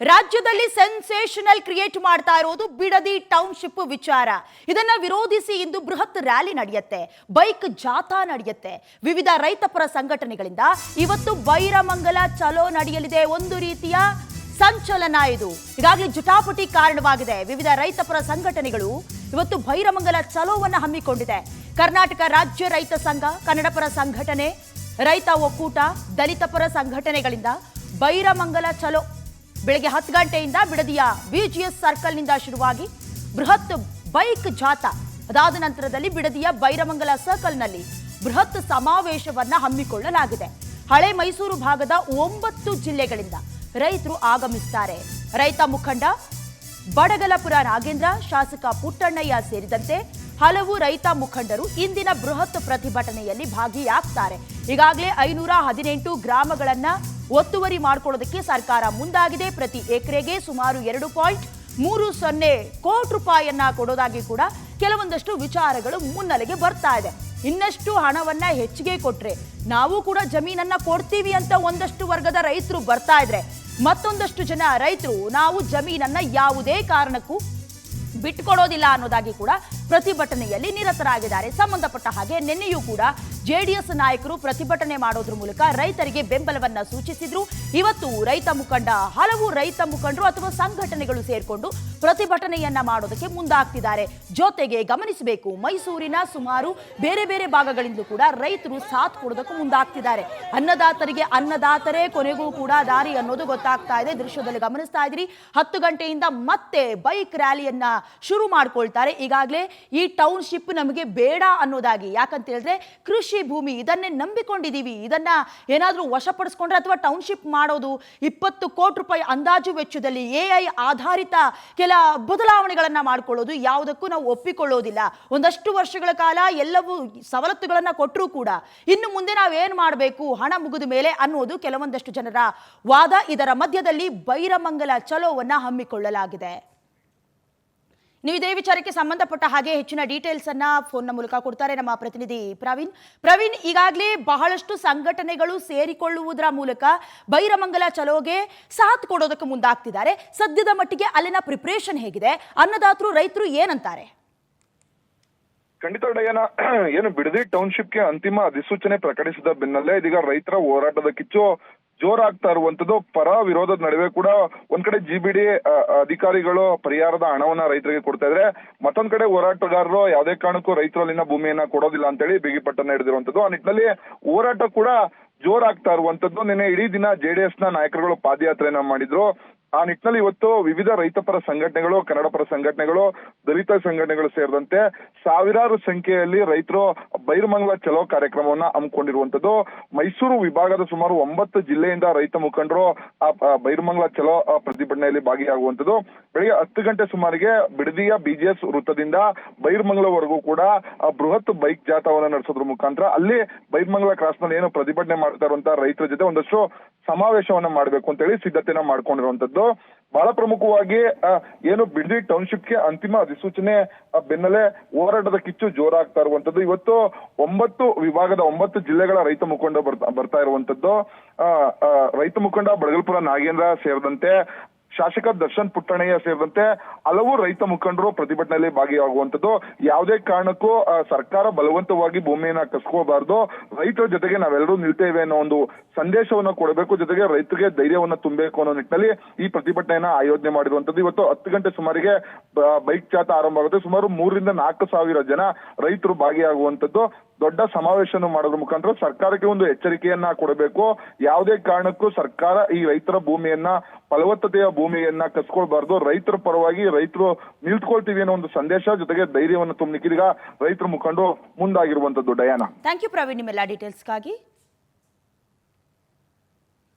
ರಾಜ್ಯದಲ್ಲಿ sensational create ಮಾಡ್ತಾ ಇರೋದು ಬಿಡದಿ ಟೌನ್ಶಿಪ್ ವಿಚಾರ. ಇದನ್ನ ವಿರೋಧಿಸಿ ಇಂದು ಬೃಹತ್ ರ್ಯಾಲಿ ನಡೆಯುತ್ತೆ, ಬೈಕ್ ಜಾಥಾ ನಡೆಯುತ್ತೆ. ವಿವಿಧ ರೈತಪರ ಸಂಘಟನೆಗಳಿಂದ ಇವತ್ತು ಬೈರಮಂಗಲ ಚಲೋ ನಡೆಯಲಿದೆ. ಒಂದು ರೀತಿಯ ಸಂಚಲನ ಇದು. ಈಗಾಗಲೇ ಜಟಾಪಟಿ ಕಾರಣವಾಗಿದೆ. ವಿವಿಧ ರೈತಪರ ಸಂಘಟನೆಗಳು ಇವತ್ತು ಬೈರಮಂಗಲ ಚಲೋವನ್ನ ಹಮ್ಮಿಕೊಂಡಿದೆ. ಕರ್ನಾಟಕ ರಾಜ್ಯ ರೈತ ಸಂಘ, ಕನ್ನಡಪರ ಸಂಘಟನೆ, ರೈತ ಒಕ್ಕೂಟ, ದಲಿತ ಪರ ಸಂಘಟನೆಗಳಿಂದ ಬೈರಮಂಗಲ ಚಲೋ ಬೆಳಗ್ಗೆ 10 ಗಂಟೆಯಿಂದ ಬಿಡದಿಯ ಬಿಜಿಎಸ್ ಸರ್ಕಲ್ನಿಂದ ಶುರುವಾಗಿ ಬೃಹತ್ ಬೈಕ್ ಜಾಥಾ, ಅದಾದ ನಂತರದಲ್ಲಿ ಬಿಡದಿಯ ಬೈರಮಂಗಲ ಸರ್ಕಲ್ನಲ್ಲಿ ಬೃಹತ್ ಸಮಾವೇಶವನ್ನ ಹಮ್ಮಿಕೊಳ್ಳಲಾಗಿದೆ. ಹಳೆ ಮೈಸೂರು ಭಾಗದ 9 ಜಿಲ್ಲೆಗಳಿಂದ ರೈತರು ಆಗಮಿಸುತ್ತಾರೆ. ರೈತ ಮುಖಂಡ ಬಡಗಲಪುರ ನಾಗೇಂದ್ರ, ಶಾಸಕ ಪುಟ್ಟಣ್ಣಯ್ಯ ಸೇರಿದಂತೆ ಹಲವು ರೈತ ಮುಖಂಡರು ಇಂದಿನ ಬೃಹತ್ ಪ್ರತಿಭಟನೆಯಲ್ಲಿ ಭಾಗಿಯಾಗ್ತಾರೆ. ಈಗಾಗಲೇ 518 ಗ್ರಾಮಗಳನ್ನ ಒತ್ತುವರಿ ಮಾಡಿಕೊಳ್ಳೋದಕ್ಕೆ ಸರ್ಕಾರ ಮುಂದಾಗಿದೆ. ಪ್ರತಿ ಎಕರೆಗೆ ಸುಮಾರು 2.30 ಕೋಟಿ ರೂಪಾಯಿಯನ್ನ ಕೊಡೋದಾಗಿ ಕೂಡ ಕೆಲವೊಂದಷ್ಟು ವಿಚಾರಗಳು ಮುನ್ನೆಲೆಗೆ ಬರ್ತಾ ಇದೆ. ಇನ್ನಷ್ಟು ಹಣವನ್ನ ಹೆಚ್ಚಿಗೆ ಕೊಟ್ರೆ ನಾವು ಕೂಡ ಜಮೀನನ್ನ ಕೊಡ್ತೀವಿ ಅಂತ ಒಂದಷ್ಟು ವರ್ಗದ ರೈತರು ಬರ್ತಾ ಇದ್ರೆ, ಮತ್ತೊಂದಷ್ಟು ಜನ ರೈತರು ನಾವು ಜಮೀನನ್ನ ಯಾವುದೇ ಕಾರಣಕ್ಕೂ ಬಿಟ್ಟುಕೊಡೋದಿಲ್ಲ ಅನ್ನೋದಾಗಿ ಕೂಡ ಪ್ರತಿಭಟನೆಯಲ್ಲಿ ನಿರತರಾಗಿದ್ದಾರೆ. ಸಂಬಂಧಪಟ್ಟ ಹಾಗೆ ನಿನ್ನೆಯೂ ಕೂಡ ಜೆಡಿಎಸ್ ನಾಯಕರು ಪ್ರತಿಭಟನೆ ಮಾಡೋದ್ರ ಮೂಲಕ ರೈತರಿಗೆ ಬೆಂಬಲವನ್ನ ಸೂಚಿಸಿದ್ರು. ಇವತ್ತು ಹಲವು ರೈತ ಮುಖಂಡರು ಅಥವಾ ಸಂಘಟನೆಗಳು ಸೇರ್ಕೊಂಡು ಪ್ರತಿಭಟನೆಯನ್ನ ಮಾಡೋದಕ್ಕೆ ಮುಂದಾಗ್ತಿದ್ದಾರೆ. ಜೊತೆಗೆ ಗಮನಿಸಬೇಕು, ಮೈಸೂರಿನ ಸುಮಾರು ಬೇರೆ ಬೇರೆ ಭಾಗಗಳಿಂದ ಕೂಡ ರೈತರು ಸಾಥ್ ಕೊಡೋದಕ್ಕೂ ಮುಂದಾಗ್ತಿದ್ದಾರೆ. ಅನ್ನದಾತರಿಗೆ ಅನ್ನದಾತರೇ ಕೊನೆಗೂ ಕೂಡ ದಾರಿ ಅನ್ನೋದು ಗೊತ್ತಾಗ್ತಾ ಇದೆ. ದೃಶ್ಯದಲ್ಲಿ ಗಮನಿಸ್ತಾ ಇದ್ರಿ, 10 ಗಂಟೆಯಿಂದ ಮತ್ತೆ ಬೈಕ್ ರ್ಯಾಲಿಯನ್ನ ಶುರು ಮಾಡ್ಕೊಳ್ತಾರೆ. ಈಗಾಗಲೇ ಈ ಟೌನ್ಶಿಪ್ ನಮಗೆ ಬೇಡ ಅನ್ನೋದಾಗಿ, ಯಾಕಂತ ಹೇಳಿದ್ರೆ ಕೃಷಿ ಭೂಮಿ ಇದನ್ನೇ ನಂಬಿಕೊಂಡಿದೀವಿ, ಇದನ್ನ ಏನಾದ್ರೂ ವಶಪಡಿಸ್ಕೊಂಡ್ರೆ ಅಥವಾ ಟೌನ್ಶಿಪ್ ಮಾಡೋದು 20 ಕೋಟಿ ರೂಪಾಯಿ ಅಂದಾಜು ವೆಚ್ಚದಲ್ಲಿ ಎಐ ಆಧಾರಿತ ಕೆಲ ಬದಲಾವಣೆಗಳನ್ನ ಮಾಡ್ಕೊಳ್ಳೋದು ಯಾವುದಕ್ಕೂ ನಾವು ಒಪ್ಪಿಕೊಳ್ಳೋದಿಲ್ಲ. ಒಂದಷ್ಟು ವರ್ಷಗಳ ಕಾಲ ಎಲ್ಲವೂ ಸವಲತ್ತುಗಳನ್ನ ಕೊಟ್ಟರೂ ಕೂಡ ಇನ್ನು ಮುಂದೆ ನಾವೇನ್ ಮಾಡಬೇಕು, ಹಣ ಮುಗಿದ ಮೇಲೆ ಅನ್ನೋದು ಕೆಲವೊಂದಷ್ಟು ಜನರ ವಾದ. ಇದರ ಮಧ್ಯದಲ್ಲಿ ಬೈರಮಂಗಲ ಚಲೋವನ್ನ ಹಮ್ಮಿಕೊಳ್ಳಲಾಗಿದೆ. ನೀವು ಇದೇ ವಿಚಾರಕ್ಕೆ ಸಂಬಂಧಪಟ್ಟ ಹಾಗೆ ಹೆಚ್ಚಿನ ಡೀಟೇಲ್ಸ್ ಅನ್ನ ಫೋನ್ನ ಮೂಲಕ ಕೊಡ್ತಾರೆ ನಮ್ಮ ಪ್ರತಿನಿಧಿ ಪ್ರವೀಣ್. ಈಗಾಗಲೇ ಬಹಳಷ್ಟು ಸಂಘಟನೆಗಳು ಸೇರಿಕೊಳ್ಳುವುದರ ಮೂಲಕ ಬೈರಮಂಗಲ ಚಲೋಗೆ ಸಾಥ್ ಕೊಡೋದಕ್ಕೆ ಮುಂದಾಗ್ತಿದ್ದಾರೆ. ಸದ್ಯದ ಮಟ್ಟಿಗೆ ಅಲ್ಲಿನ ಪ್ರಿಪರೇಷನ್ ಹೇಗಿದೆ? ಅನ್ನದಾತರು, ರೈತರು ಏನಂತಾರೆ? ಖಂಡಿತ ಡಯಾನ, ಏನು ಬಿಡದಿ ಟೌನ್ಶಿಪ್ಗೆ ಅಂತಿಮ ಅಧಿಸೂಚನೆ ಪ್ರಕಟಿಸಿದ ಬೆನ್ನಲ್ಲೇ ಇದೀಗ ರೈತರ ಹೋರಾಟದ ಕಿಚ್ಚು ಜೋರಾಗ್ತಾ ಇರುವಂತದ್ದು. ಪರ ವಿರೋಧದ ನಡುವೆ ಕೂಡ ಒಂದ್ ಕಡೆ ಜಿಬಿಡಿ ಅಧಿಕಾರಿಗಳು ಪರಿಹಾರದ ಹಣವನ್ನ ರೈತರಿಗೆ ಕೊಡ್ತಾ ಇದ್ರೆ, ಮತ್ತೊಂದ್ ಕಡೆ ಹೋರಾಟಗಾರರು ಯಾವುದೇ ಕಾರಣಕ್ಕೂ ರೈತರು ಅಲ್ಲಿನ ಭೂಮಿಯನ್ನ ಕೊಡೋದಿಲ್ಲ ಅಂತೇಳಿ ಬಿಗಿಪಟ್ಟನ್ನ ಹಿಡಿದಿರುವಂತದ್ದು. ಆ ನಿಟ್ಟಿನಲ್ಲಿ ಹೋರಾಟ ಕೂಡ ಜೋರಾಗ್ತಾ ಇರುವಂತದ್ದು. ನಿನ್ನೆ ಇಡೀ ದಿನ ಜೆಡಿಎಸ್ ನ ನಾಯಕರುಗಳು ಪಾದಯಾತ್ರೆಯನ್ನ ಮಾಡಿದ್ರು. ಆ ನಿಟ್ಟಿನಲ್ಲಿ ಇವತ್ತು ವಿವಿಧ ರೈತಪರ ಸಂಘಟನೆಗಳು, ಕನ್ನಡ ಪರ ಸಂಘಟನೆಗಳು, ದಲಿತ ಸಂಘಟನೆಗಳು ಸೇರಿದಂತೆ ಸಾವಿರಾರು ಸಂಖ್ಯೆಯಲ್ಲಿ ರೈತರು ಬೈರಮಂಗಲ ಚಲೋ ಕಾರ್ಯಕ್ರಮವನ್ನ ಹಮ್ಮಿಕೊಂಡಿರುವಂತದ್ದು. ಮೈಸೂರು ವಿಭಾಗದ ಸುಮಾರು 9 ಜಿಲ್ಲೆಯಿಂದ ರೈತ ಮುಖಂಡರು ಆ ಬೈರಮಂಗಲ ಚಲೋ ಪ್ರತಿಭಟನೆಯಲ್ಲಿ ಭಾಗಿಯಾಗುವಂತದ್ದು. ಬೆಳಿಗ್ಗೆ 10 ಗಂಟೆ ಸುಮಾರಿಗೆ ಬಿಡದಿಯ ಬಿಜಿಎಸ್ ವೃತ್ತದಿಂದ ಬೈರಮಂಗಲವರೆಗೂ ಕೂಡ ಬೃಹತ್ ಬೈಕ್ ಜಾಥಾವನ್ನ ನಡೆಸೋದ್ರ ಮುಖಾಂತರ ಅಲ್ಲಿ ಬೈರಮಂಗಲ ಕ್ರಾಸ್ ನಲ್ಲಿ ಏನು ಪ್ರತಿಭಟನೆ ಮಾಡ್ತಾ ಇರುವಂತಹ ರೈತರ ಜೊತೆ ಒಂದಷ್ಟು ಸಮಾವೇಶವನ್ನ ಮಾಡಬೇಕು ಅಂತ ಹೇಳಿ ಸಿದ್ಧತೆಯನ್ನ ಮಾಡ್ಕೊಂಡಿರುವಂತದ್ದು. ಬಹಳ ಪ್ರಮುಖವಾಗಿ ಏನು ಬಿಡದಿ ಟೌನ್ಶಿಪ್ಗೆ ಅಂತಿಮ ಅಧಿಸೂಚನೆ ಬೆನ್ನಲ್ಲೇ ಹೋರಾಟದ ಕಿಚ್ಚು ಜೋರಾಗ್ತಾ ಇರುವಂತದ್ದು. ಇವತ್ತು 9 ವಿಭಾಗದ 9 ಜಿಲ್ಲೆಗಳ ರೈತ ಮುಖಂಡ ಬರ್ತಾ ಇರುವಂತದ್ದು. ರೈತ ಮುಖಂಡ ಬಡಗಲಪುರ ನಾಗೇಂದ್ರ ಸೇರಿದಂತೆ ಶಾಸಕ ದರ್ಶನ್ ಪುಟ್ಟಣ್ಣಯ್ಯ ಸೇರಿದಂತೆ ಹಲವು ರೈತ ಮುಖಂಡರು ಪ್ರತಿಭಟನೆಯಲ್ಲಿ ಭಾಗಿಯಾಗುವಂತದ್ದು. ಯಾವುದೇ ಕಾರಣಕ್ಕೂ ಸರ್ಕಾರ ಬಲವಂತವಾಗಿ ಭೂಮಿಯನ್ನ ಕಸ್ಕೋಬಾರ್ದು, ರೈತರ ಜೊತೆಗೆ ನಾವೆಲ್ಲರೂ ನಿಲ್ತೇವೆ ಅನ್ನೋ ಒಂದು ಸಂದೇಶವನ್ನ ಕೊಡಬೇಕು, ಜೊತೆಗೆ ರೈತರಿಗೆ ಧೈರ್ಯವನ್ನ ತುಂಬಬೇಕು ಅನ್ನೋ ನಿಟ್ಟಿನಲ್ಲಿ ಈ ಪ್ರತಿಭಟನೆಯನ್ನ ಆಯೋಜನೆ ಮಾಡಿರುವಂತದ್ದು. ಇವತ್ತು 10 ಗಂಟೆ ಸುಮಾರಿಗೆ ಬೈಕ್ ಜಾಥಾ ಆರಂಭ ಆಗುತ್ತೆ. ಸುಮಾರು 3 ರಿಂದ 4 ಸಾವಿರ ಜನ ರೈತರು ಭಾಗಿಯಾಗುವಂತದ್ದು. ದೊಡ್ಡ ಸಮಾವೇಶನ ಮಾಡೋದ್ರ ಮುಖಾಂತರ ಸರ್ಕಾರಕ್ಕೆ ಒಂದು ಎಚ್ಚರಿಕೆಯನ್ನ ಕೊಡಬೇಕು. ಯಾವುದೇ ಕಾರಣಕ್ಕೂ ಸರ್ಕಾರ ಈ ರೈತರ ಭೂಮಿಯನ್ನ, ಫಲವತ್ತತೆಯ ಭೂಮಿಯನ್ನ ಕಸ್ಕೊಳ್ಬಾರ್ದು, ರೈತರ ಪರವಾಗಿ ರೈತರು ನಿಲ್ತ್ಕೊಳ್ತೀವಿ ಅನ್ನೋ ಒಂದು ಸಂದೇಶ, ಜೊತೆಗೆ ಧೈರ್ಯವನ್ನು ತುಂಬಲಿಕ್ಕೆ ಈಗ ರೈತರ ಮುಖಂಡರು ಮುಂದಾಗಿರುವಂತದ್ದು. ಡಯಾನ, ಥ್ಯಾಂಕ್ ಯು ಪ್ರವೀಣ್, ನಿಮ್ಮೆಲ್ಲ ಡೀಟೇಲ್ಸ್ಗಾಗಿ.